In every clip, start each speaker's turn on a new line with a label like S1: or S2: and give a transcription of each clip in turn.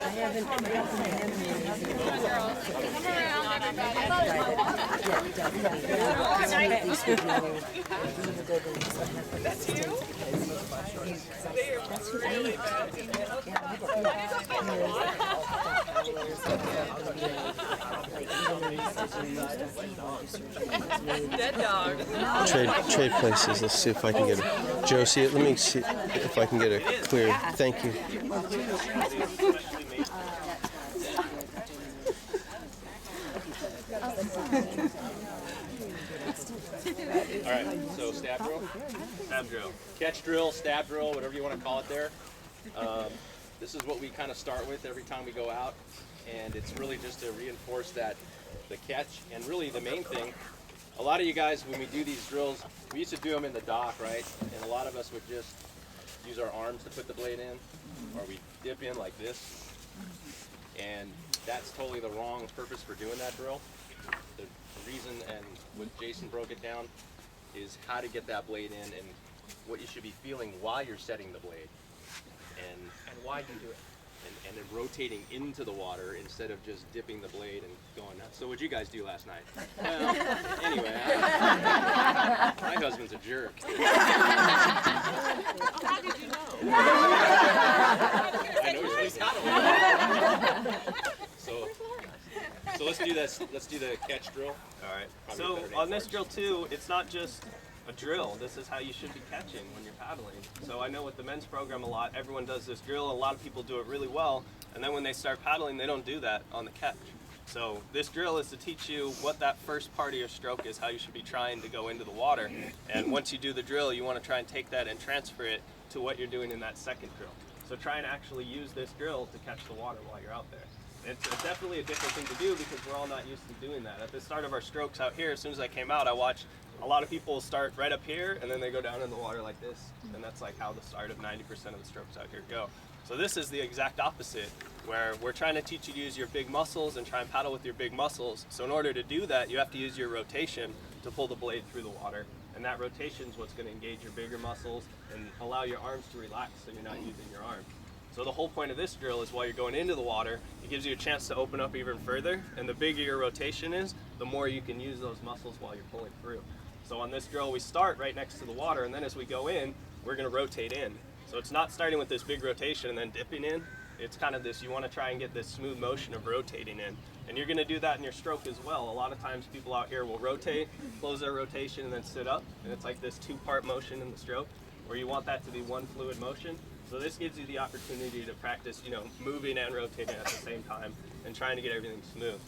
S1: haven't had
S2: That's you? That's really bad. Dead dog.
S3: Trade places. Let's see if I can get it. Josie, let me see if I can get a clear. Thank you.
S4: All right, so stab drill, catch drill, stab drill, whatever you want to call it there. This is what we kind of start with every time we go out, and it's really just to reinforce that the catch. And really the main thing, a lot of you guys, when we do these drills, we used to do them in the dock, right? And a lot of us would just use our arms to put the blade in, or we dip in like this, and that's totally the wrong purpose for doing that drill. The reason, and what Jason broke it down, is how to get that blade in and what you should be feeling while you're setting the blade, and
S5: why you do it,
S4: and then rotating into the water instead of just dipping the blade and going nuts. So what'd you guys do last night? Well, anyway, my husband's a jerk.
S2: How did you know?
S4: I know he's So let's do this. Let's do the catch drill.
S5: All right.
S4: Probably
S5: So on this drill too, it's not just a drill. This is how you should be catching when you're paddling. So I know with the men's program a lot, everyone does this drill. A lot of people do it really well, and then when they start paddling, they don't do that on the catch. So this drill is to teach you what that first part of your stroke is, how you should be trying to go into the water. And once you do the drill, you want to try and take that and transfer it to what you're doing in that second drill. So try and actually use this drill to catch the water while you're out there. It's definitely a different thing to do because we're all not used to doing that. At the start of our strokes out here, as soon as I came out, I watched a lot of people start right up here and then they go down in the water like this. And that's like how the start of 90% of the strokes out here go. So this is the exact opposite, where we're trying to teach you to use your big muscles and try and paddle with your big muscles. So in order to do that, you have to use your rotation to pull the blade through the water. And that rotation is what's going to engage your bigger muscles and allow your arms to relax so you're not using your arms. So the whole point of this drill is while you're going into the water, it gives you a chance to open up even further, and the bigger your rotation is, the more you can use those muscles while you're pulling through. So on this drill, we start right next to the water, and then as we go in, we're gonna rotate in. So it's not starting with this big rotation and then dipping in. It's kind of this, you wanna try and get this smooth motion of rotating in. And you're gonna do that in your stroke as well. A lot of times people out here will rotate, close their rotation, and then sit up. And it's like this two-part motion in the stroke, where you want that to be one fluid motion. So this gives you the opportunity to practice, moving and rotating at the same time and trying to get everything smooth.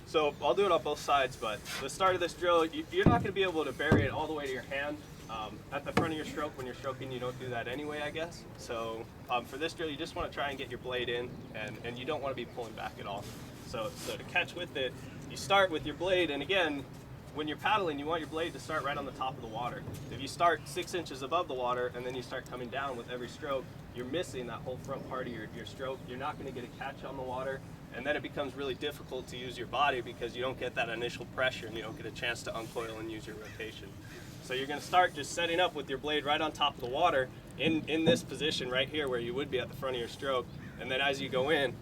S5: So I'll do it on both sides, but the start of this drill, you're not going to be able to bury it all the way to your hand. At the front of your stroke, when you're stroking, you don't do that anyway, I guess. So for this drill, you just want to try and get your blade in, and you don't want to be pulling back at all. So to catch with it, you start with your blade, and again, when you're paddling, you want your blade to start right on the top of the water. If you start 6 inches above the water and then you start coming down with every stroke, you're missing that whole front part of your stroke. You're not going to get a catch on the water, and then it becomes really difficult to use your body because you don't get that initial pressure and you don't get a chance to uncoil and use your rotation. So you're going to start just setting up with your blade right on top of the water in this position right here where you would be at the front of your stroke, and then as you go in,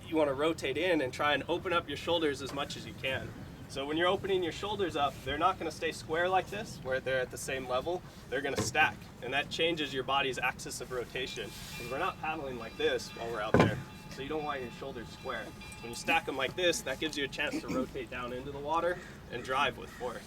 S5: you want to rotate in and try and open up your shoulders as much as you can. So when you're opening your shoulders up, they're not going to stay square like this, where they're at the same level. They're going to stack, and that changes your body's axis of rotation. Because we're not paddling like this while we're out there, so you don't want your shoulders square. When you stack them like this, that gives you a chance to rotate down into the water and drive with force.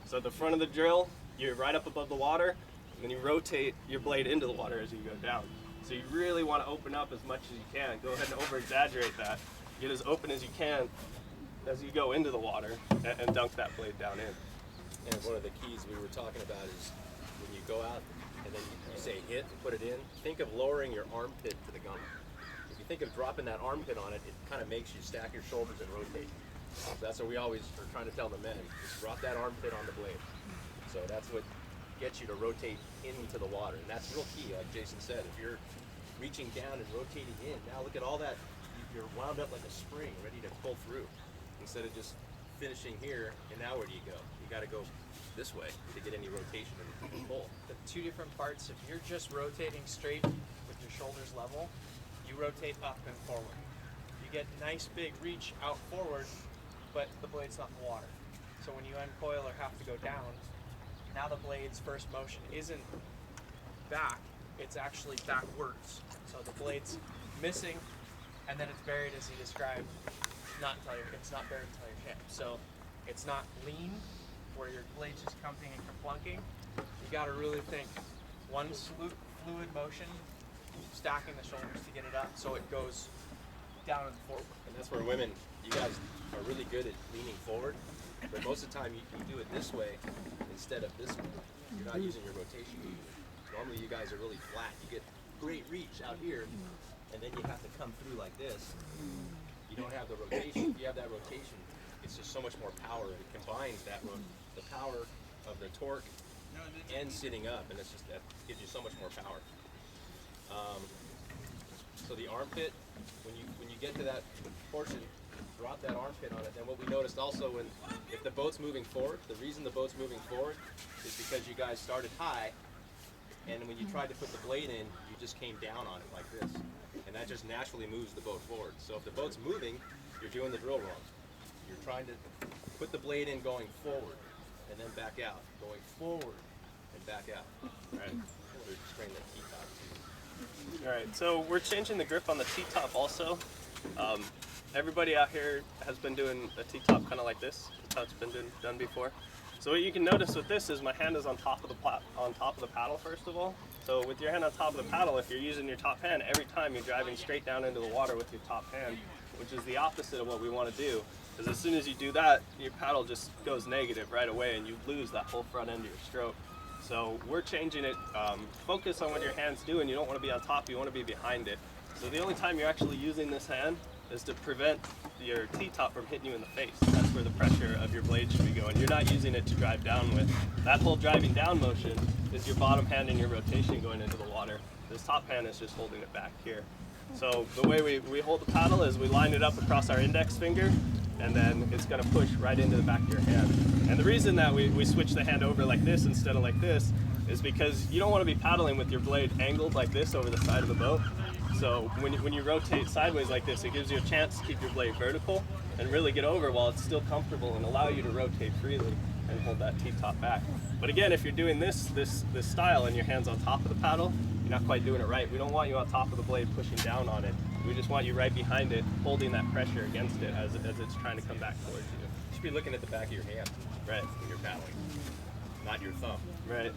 S5: So at the front of the drill, you're right up above the water, and then you rotate your blade into the water as you go down. So you really want to open up as much as you can. Go ahead and over-exaggerate that. Get as open as you can as you go into the water and dunk that blade down in.
S4: And one of the keys we were talking about is when you go out and then you say hit and put it in, think of lowering your armpit to the gun. If you think of dropping that armpit on it, it kind of makes you stack your shoulders and rotate. So that's what we always are trying to tell the men, just drop that armpit on the blade. So that's what gets you to rotate into the water. And that's real key, like Jason said. If you're reaching down and rotating in, now look at all that, you're wound up like a spring, ready to pull through. Instead of just finishing here, and now where do you go? You got to go this way to get any rotation and pull.
S6: The two different parts, if you're just rotating straight with your shoulders level,
S1: you rotate up and forward. You get nice big reach out forward, but the blade's not in the water. So when you uncoil or have to go down, now the blade's first motion isn't back, it's actually backwards. So the blade's missing, and then it's buried as he described, it's not buried until your hip. So it's not lean, where your blade's just coming and kerplunking. You gotta really think one fluid motion, stacking the shoulders to get it up so it goes down and forward.
S4: And that's where women, you guys are really good at leaning forward, but most of the time you do it this way instead of this way. You're not using your rotation. Normally you guys are really flat. You get great reach out here, and then you have to come through like this. You don't have the rotation. If you have that rotation, it's just so much more power. It combines the power of the torque and sitting up, and it's just that gives you so much more power. So the armpit, when you get to that portion, drop that armpit on it. Then what we noticed also, if the boat's moving forward, the reason the boat's moving forward is because you guys started high, and when you tried to put the blade in, you just came down on it like this, and that just naturally moves the boat forward. So if the boat's moving, you're doing the drill wrong. You're trying to put the blade in going forward, and then back out, going forward and back out. All right, we're just straighten the T-top.
S5: All right, so we're changing the grip on the T-top also. Everybody out here has been doing a T-top kind of like this. That's how it's been done before. So what you can notice with this is my hand is on top of the paddle first of all. So with your hand on top of the paddle, if you're using your top hand, every time you're driving straight down into the water with your top hand, which is the opposite of what we want to do. Because as soon as you do that, your paddle just goes negative right away and you lose that whole front end of your stroke. So we're changing it, focus on what your hand's doing. You don't want to be on top, you want to be behind it. So the only time you're actually using this hand is to prevent your T-top from hitting you in the face. That's where the pressure of your blade should be going. You're not using it to drive down with. That whole driving down motion is your bottom hand and your rotation going into the water. This top hand is just holding it back here. So the way we hold the paddle is we line it up across our index finger, and then it's going to push right into the back of your hand. And the reason that we switch the hand over like this instead of like this is because you don't want to be paddling with your blade angled like this over the side of the boat. So when you rotate sideways like this, it gives you a chance to keep your blade vertical and really get over while it's still comfortable and allow you to rotate freely and hold that T-top back. But again, if you're doing this style and your hand's on top of the paddle, you're not quite doing it right. We don't want you on top of the blade pushing down on it. We just want you right behind it, holding that pressure against it as it's trying to come back towards you.
S4: You should be looking at the back of your hand,
S5: Right.
S4: when you're paddling, not your thumb.
S5: Right.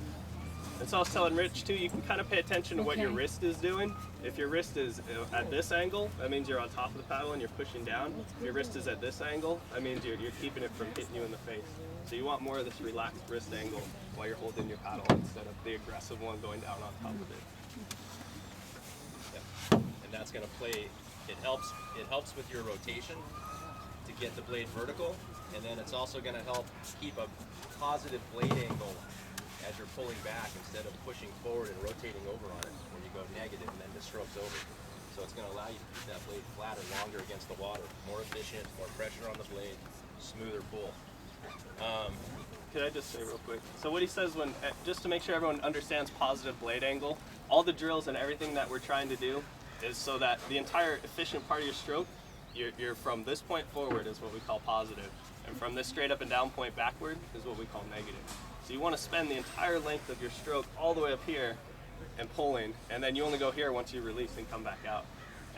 S5: And so I was telling Rich too, you can kind of pay attention to what your wrist is doing. If your wrist is at this angle, that means you're on top of the paddle and you're pushing down. If your wrist is at this angle, that means you're keeping it from hitting you in the face. So you want more of this relaxed wrist angle while you're holding your paddle instead of the aggressive one going down on top of it.
S4: Yeah. And that's going to play, it helps with your rotation to get the blade vertical, and then it's also going to help keep a positive blade angle as you're pulling back instead of pushing forward and rotating over on it when you go negative and then the stroke's over. So it's going to allow you to keep that blade flatter longer against the water, more efficient, more pressure on the blade, smoother pull.
S5: Could I just say real quick? So what he says just to make sure everyone understands positive blade angle, all the drills and everything that we're trying to do is so that the entire efficient part of your stroke, you're from this point forward is what we call positive, and from this straight up and down point backward is what we call negative. So you want to spend the entire length of your stroke all the way up here and pulling, and then you only go here once you release and come back out.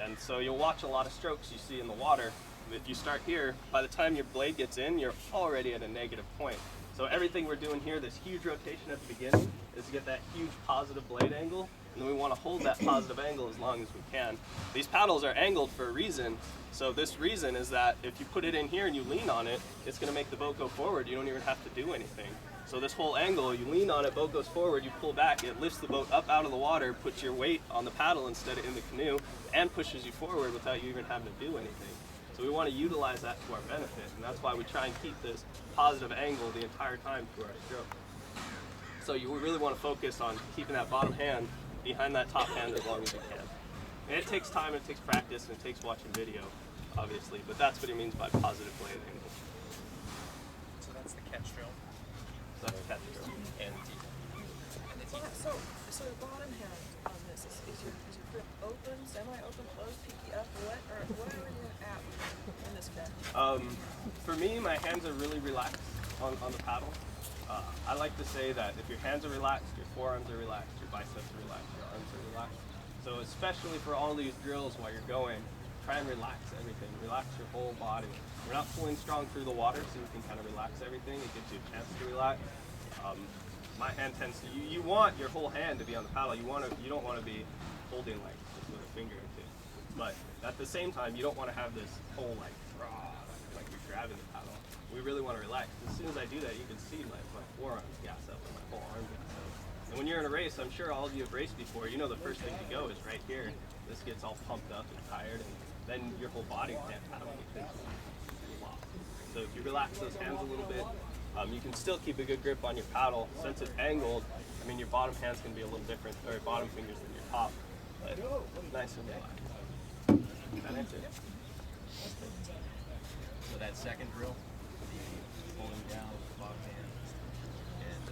S5: And so you'll watch a lot of strokes you see in the water. If you start here, by the time your blade gets in, you're already at a negative point. So everything we're doing here, this huge rotation at the beginning, is to get that huge positive blade angle, and then we want to hold that positive angle as long as we can. These paddles are angled for a reason, so this reason is that if you put it in here and you lean on it, it's going to make the boat go forward. You don't even have to do anything. So this whole angle, you lean on it, boat goes forward, you pull back, it lifts the boat up out of the water, puts your weight on the paddle instead of in the canoe, and pushes you forward without you even having to do anything. So we want to utilize that to our benefit, and that's why we try and keep this positive angle the entire time through our stroke. So you really want to focus on keeping that bottom hand behind that top hand as long as you can. And it takes time, it takes practice, and it takes watching video, obviously, but that's what he means by positive blade angle.
S1: So that's the catch drill.
S5: So that's catch drill.
S4: And
S2: And So the bottom hand on this is your grip open, semi-open, closed, pinky up, what are you at in this catch?
S5: For me, my hands are really relaxed on the paddle. I like to say that if your hands are relaxed, your forearms are relaxed, your biceps are relaxed, your arms are relaxed. So especially for all these drills while you're going, try and relax everything. Relax your whole body. We're not pulling strong through the water, so you can kind of relax everything. It gives you a chance to relax. My hand tends to, you want your whole hand to be on the paddle. You don't want to be holding like just with a finger or two. But at the same time, you don't want to have this whole like you're grabbing the paddle. We really want to relax. As soon as I do that, you can see my forearms gas up and my whole arm gas up. And when you're in a race, I'm sure all of you have raced before, you know the first thing to go is right here. This gets all pumped up and tired, and then your whole body can't paddle anything. So if you relax those hands a little bit, you can still keep a good grip on your paddle. Since it's angled, I mean your bottom hand's going to be a little different, or bottom fingers than your top, but nice and relaxed. That answer?
S4: So that second drill, pulling down with the bottom hand and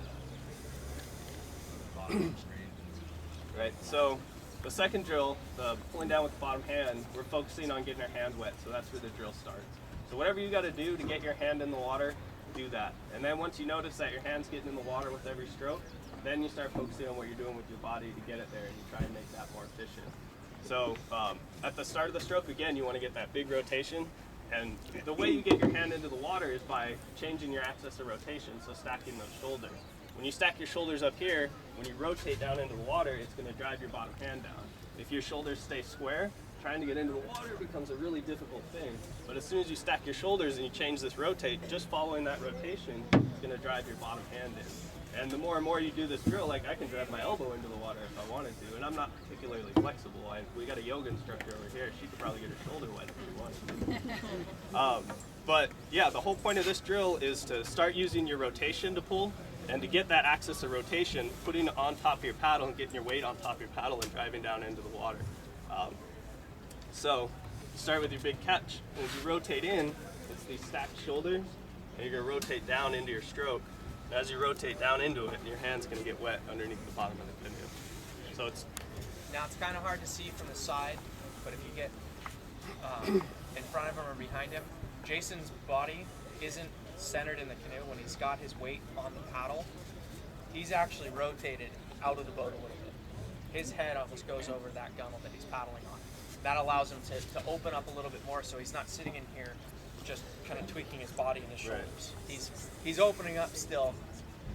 S4: bottom straight.
S5: Right, so the second drill, the pulling down with the bottom hand, we're focusing on getting our hand wet, so that's where the drill starts. So whatever you got to do to get your hand in the water, do that. And then once you notice that your hand's getting in the water with every stroke, then you start focusing on what you're doing with your body to get it there, and you try and make that more efficient. So at the start of the stroke, again, you want to get that big rotation. And the way you get your hand into the water is by changing your axis of rotation, so stacking those shoulders. When you stack your shoulders up here, when you rotate down into the water, it's going to drive your bottom hand down. If your shoulders stay square, trying to get into the water becomes a really difficult thing. But as soon as you stack your shoulders and you change this rotate, just following that rotation is going to drive your bottom hand in. And the more and more you do this drill, like I can drive my elbow into the water if I wanted to, and I'm not particularly flexible. We got a yoga instructor over here. She could probably get her shoulder wet if she wanted to. But yeah, the whole point of this drill is to start using your rotation to pull, and to get that axis of rotation, putting it on top of your paddle and getting your weight on top of your paddle and driving down into the water. So you start with your big catch, and as you rotate in, it's these stacked shoulders, and you're going to rotate down into your stroke. As you rotate down into it, your hand's going to get wet underneath the bottom of the canoe. So it's
S1: kind of hard to see from the side, but if you get in front of him or behind him, Jason's body isn't centered in the canoe. When he's got his weight on the paddle, he's actually rotated out of the boat a little bit. His head almost goes over that gunnel that he's paddling on. That allows him to open up a little bit more, so he's not sitting in here just kind of tweaking his body and his shoulders.
S5: Right.
S1: He's opening up still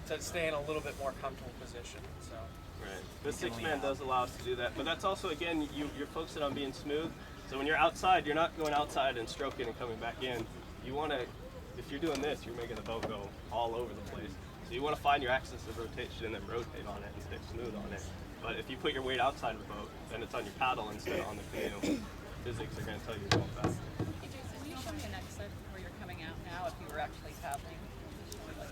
S1: to stay in a little bit more comfortable position. So
S5: right. The six-man does allow us to do that, but that's also, again, you're focusing on being smooth. So when you're outside, you're not going outside and stroking and coming back in. You want to, if you're doing this, you're making the boat go all over the place. So you want to find your axis of rotation and then rotate on it and stay smooth on it. But if you put your weight outside of the boat, then it's on your paddle instead of on the canoe. Physics are going to tell you you're going fast.
S6: Hey Jason, can you show me an exit where you're coming out now if you were actually paddling? Like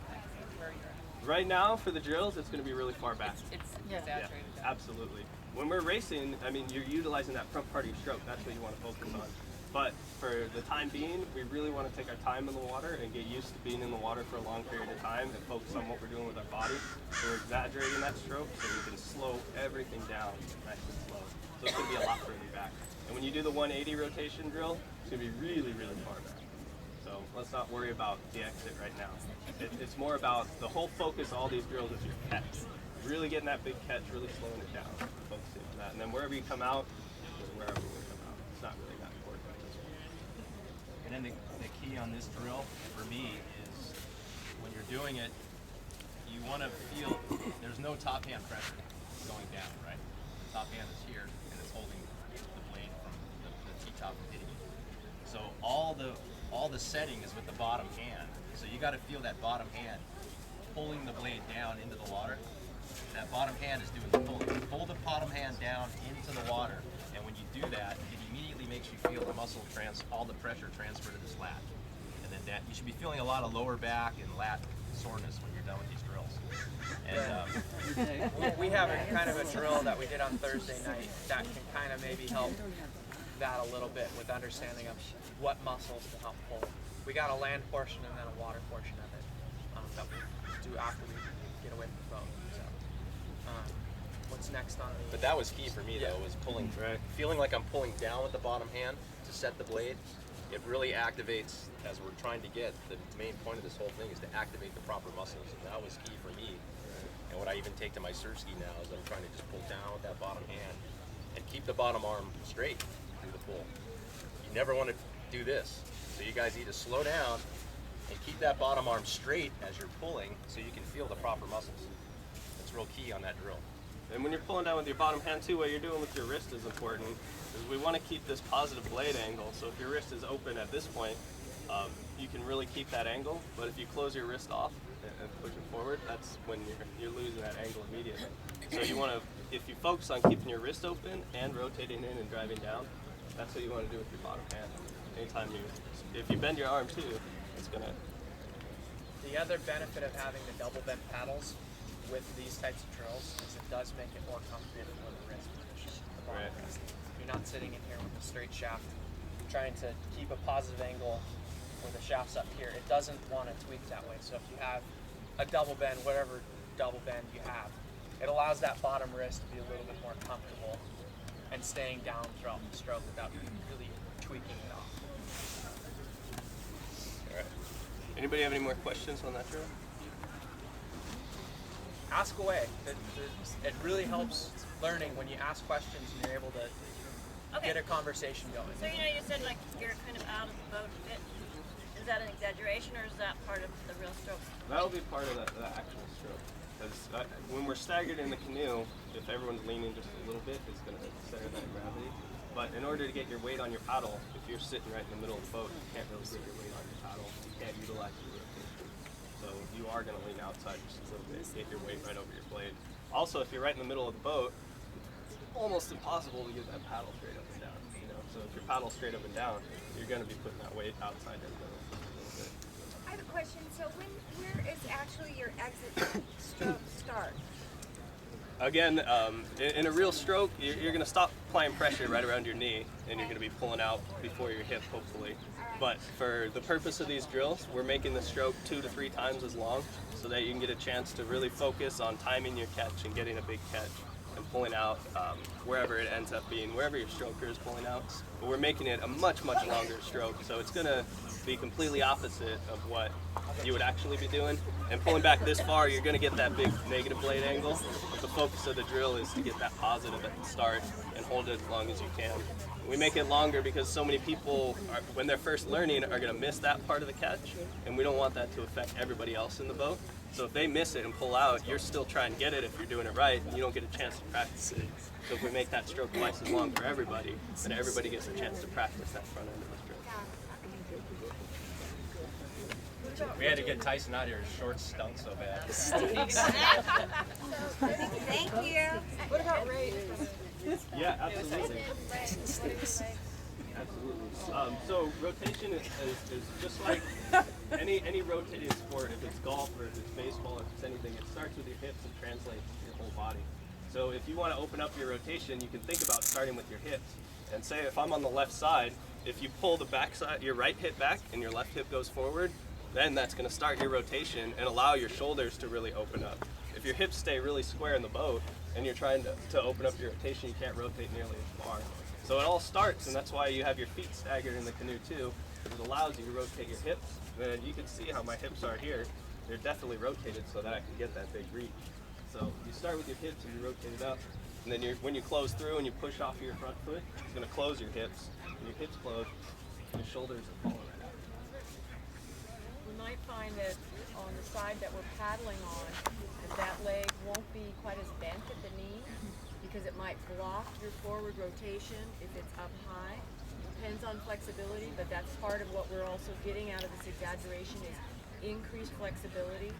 S6: where you're at.
S5: Right now, for the drills, it's going to be really far back.
S6: It's
S5: Yeah,
S6: exaggerated.
S5: absolutely. When we're racing, I mean, you're utilizing that front part of your stroke. That's what you want to focus on. But for the time being, we really want to take our time in the water and get used to being in the water for a long period of time and focus on what we're doing with our body. So we're exaggerating that stroke so we can slow everything down nice and slow. So it's going to be a lot further back. And when you do the 180 rotation drill, it's going to be really, really far back. So let's not worry about the exit right now. It's more about the whole focus of all these drills is your catch. Really getting that big catch, really slowing it down, focusing on that. And then wherever you come out, wherever we come out. It's not really that important.
S4: And then the key on this drill for me is when you're doing it, you want to feel there's no top hand pressure going down, right? The top hand is here and it's holding the blade from the T-top and hitting you. So all the setting is with the bottom hand. So you got to feel that bottom hand pulling the blade down into the water. That bottom hand is doing the pulling. Pull the bottom hand down into the water, and when you do that, it immediately makes you feel the muscle all the pressure transfer to this lat. And then that you should be feeling a lot of lower back and lat soreness when you're done with these drills. And
S1: we have a kind of a drill that we did on Thursday night that can kind of maybe help that a little bit with understanding of what muscles to help pull. We got a land portion and then a water portion of it that we do after we get away from the boat. So. What's next on the?
S4: But that was key for me though, was pulling, feeling like I'm pulling down with the bottom hand to set the blade. It really activates, as we're trying to get, the main point of this whole thing is to activate the proper muscles, and that was key for me. And what I even take to my surf ski now is I'm trying to just pull down with that bottom hand and keep the bottom arm straight through the pull. You never want to do this. So you guys need to slow down and keep that bottom arm straight as you're pulling so you can feel the proper muscles. That's real key on that drill.
S5: And when you're pulling down with your bottom hand too, what you're doing with your wrist is important. Because we want to keep this positive blade angle. So if your wrist is open at this point, you can really keep that angle. But if you close your wrist off and push it forward, that's when you're losing that angle immediately. So you want to, if you focus on keeping your wrist open and rotating in and driving down, that's what you want to do with your bottom hand. Anytime if you bend your arm too, it's gonna.
S1: The other benefit of having the double bent paddles with these types of drills is it does make it more comfortable for the wrist position, the bottom wrist. You're not sitting in here with a straight shaft trying to keep a positive angle where the shaft's up here. It doesn't want to tweak that way. So if you have a double bend, whatever double bend you have, it allows that bottom wrist to be a little bit more comfortable and staying down throughout the stroke without really tweaking it off.
S5: All right. Anybody have any more questions on that drill?
S1: Ask away. It really helps learning when you ask questions and you're able to get a conversation going.
S7: So you said like you're kind of out of the boat a bit. Is that an exaggeration or is that part of the real stroke?
S5: That'll be part of the actual stroke. Because when we're staggered in the canoe, if everyone's leaning just a little bit, it's going to center that gravity. But in order to get your weight on your paddle, if you're sitting right in the middle of the boat, you can't really get your weight on your paddle. You can't utilize your rotation. So you are going to lean outside just a little bit, get your weight right over your blade. Also, if you're right in the middle of the boat, it's almost impossible to get that paddle straight up and down. So if your paddle's straight up and down, you're going to be putting that weight outside in the middle a little bit.
S8: I have a question. So where is actually your exit stroke start?
S5: Again, in a real stroke, you're going to stop applying pressure right around your knee, and you're going to be pulling out before your hip, hopefully. But for the purpose of these drills, we're making the stroke 2 to 3 times as long so that you can get a chance to really focus on timing your catch and getting a big catch and pulling out wherever it ends up being, wherever your stroker is pulling out. But we're making it a much, much longer stroke, so it's going to be completely opposite of what you would actually be doing. And pulling back this far, you're going to get that big negative blade angle. But the focus of the drill is to get that positive at the start and hold it as long as you can. We make it longer because so many people, when they're first learning, are going to miss that part of the catch, and we don't want that to affect everybody else in the boat. So if they miss it and pull out, you're still trying to get it if you're doing it right, and you don't get a chance to practice it. So if we make that stroke twice as long for everybody, then everybody gets a chance to practice that front end of the stroke.
S4: We had to get Tyson out here. His shorts stunk so bad.
S8: Thank you.
S2: What about rate?
S5: Yeah, absolutely. Absolutely. So rotation is just like any rotating sport. If it's golf or if it's baseball, if it's anything, it starts with your hips and translates to your whole body. So if you want to open up your rotation, you can think about starting with your hips. And say if I'm on the left side, if you pull the back side, your right hip back and your left hip goes forward, then that's going to start your rotation and allow your shoulders to really open up. If your hips stay really square in the boat and you're trying to open up your rotation, you can't rotate nearly as far. So it all starts, and that's why you have your feet staggered in the canoe too, because it allows you to rotate your hips. And you can see how my hips are here. They're definitely rotated so that I can get that big reach. So you start with your hips and you rotate it up, and then when you close through and you push off your front foot, it's going to close your hips. When your hips close, your shoulders are falling right out.
S2: We might find that on the side that we're paddling on, that leg won't be quite as bent at the knee because it might block your forward rotation if it's up high. Depends on flexibility, but that's part of what we're also getting out of this exaggeration is increased flexibility.